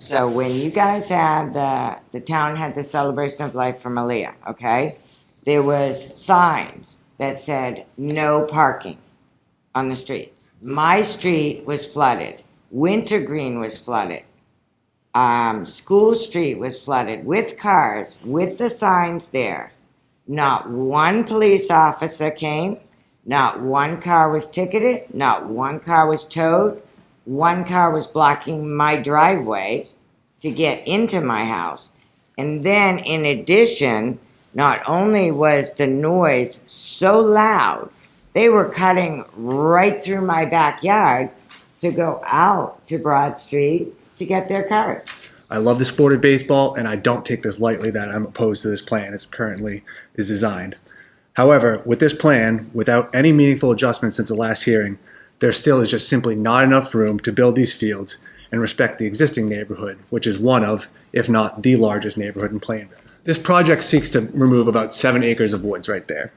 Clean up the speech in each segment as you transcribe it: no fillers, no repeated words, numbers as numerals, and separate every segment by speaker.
Speaker 1: So when you guys had the town had the celebration of life for Malia, okay? There was signs that said no parking on the streets. My street was flooded. Wintergreen was flooded. School Street was flooded with cars, with the signs there. Not one police officer came. Not one car was ticketed. Not one car was towed. One car was blocking my driveway to get into my house. And then, in addition, not only was the noise so loud, they were cutting right through my backyard to go out to Broad Street to get their cars.
Speaker 2: I love the sport of baseball, and I don't take this lightly that I'm opposed to this plan as it currently is designed. However, with this plan, without any meaningful adjustments since the last hearing, there still is just simply not enough room to build these fields and respect the existing neighborhood, which is one of, if not the largest neighborhood in Plainville. This project seeks to remove about 7 acres of woods right there,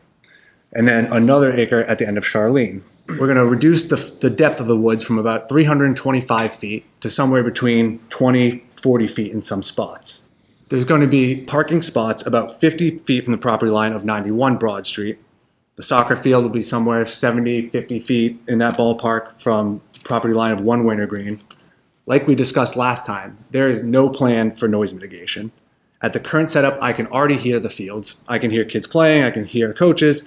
Speaker 2: and then another acre at the end of Charlene. We're going to reduce the depth of the woods from about 325 feet to somewhere between 20, 40 feet in some spots. There's going to be parking spots about 50 feet from the property line of 91 Broad Street. The soccer field will be somewhere 70, 50 feet in that ballpark from property line of 1 Wintergreen. Like we discussed last time, there is no plan for noise mitigation. At the current setup, I can already hear the fields. I can hear kids playing, I can hear the coaches.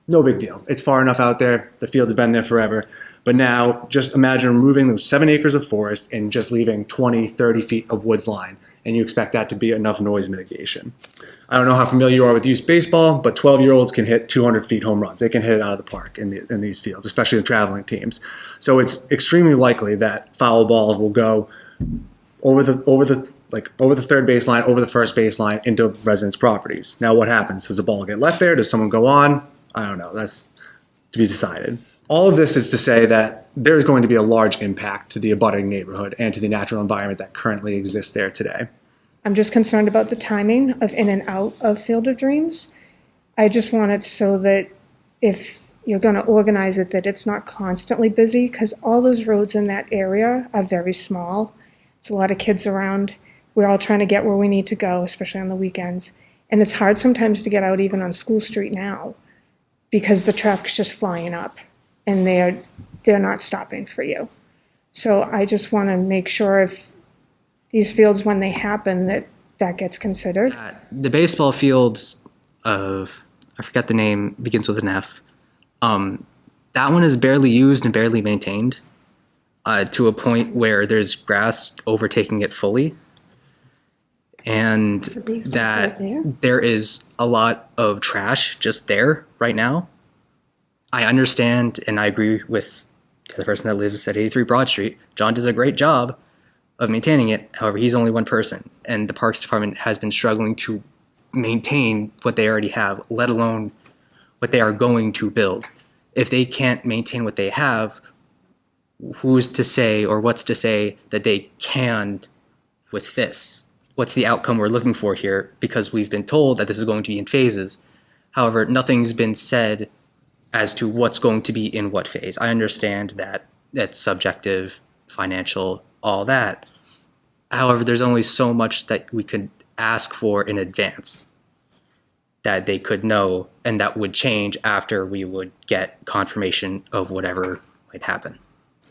Speaker 2: No big deal. It's far enough out there. The fields have been there forever. But now, just imagine removing those 7 acres of forest and just leaving 20, 30 feet of woods line, and you expect that to be enough noise mitigation. I don't know how familiar you are with youth baseball, but 12-year-olds can hit 200 feet home runs. They can hit it out of the park in these fields, especially the traveling teams. So it's extremely likely that foul balls will go over the third baseline, over the first baseline, into residents' properties. Now, what happens? Does the ball get left there? Does someone go on? I don't know. That's to be decided. All of this is to say that there is going to be a large impact to the abutting neighborhood and to the natural environment that currently exists there today.
Speaker 3: I'm just concerned about the timing of in and out of Field of Dreams. I just want it so that if you're going to organize it, that it's not constantly busy, because all those roads in that area are very small. It's a lot of kids around. We're all trying to get where we need to go, especially on the weekends. And it's hard sometimes to get out even on School Street now, because the traffic's just flying up and they're not stopping for you. So I just want to make sure if these fields, when they happen, that gets considered.
Speaker 4: The baseball fields of, I forget the name, begins with an F. That one is barely used and barely maintained to a point where there's grass overtaking it fully. And that there is a lot of trash just there right now. I understand and I agree with the person that lives at 83 Broad Street. John does a great job of maintaining it. However, he's only one person, and the Parks Department has been struggling to maintain what they already have, let alone what they are going to build. If they can't maintain what they have, who's to say or what's to say that they can with this? What's the outcome we're looking for here? Because we've been told that this is going to be in phases. However, nothing's been said as to what's going to be in what phase. I understand that that's subjective, financial, all that. However, there's only so much that we could ask for in advance that they could know, and that would change after we would get confirmation of whatever might happen.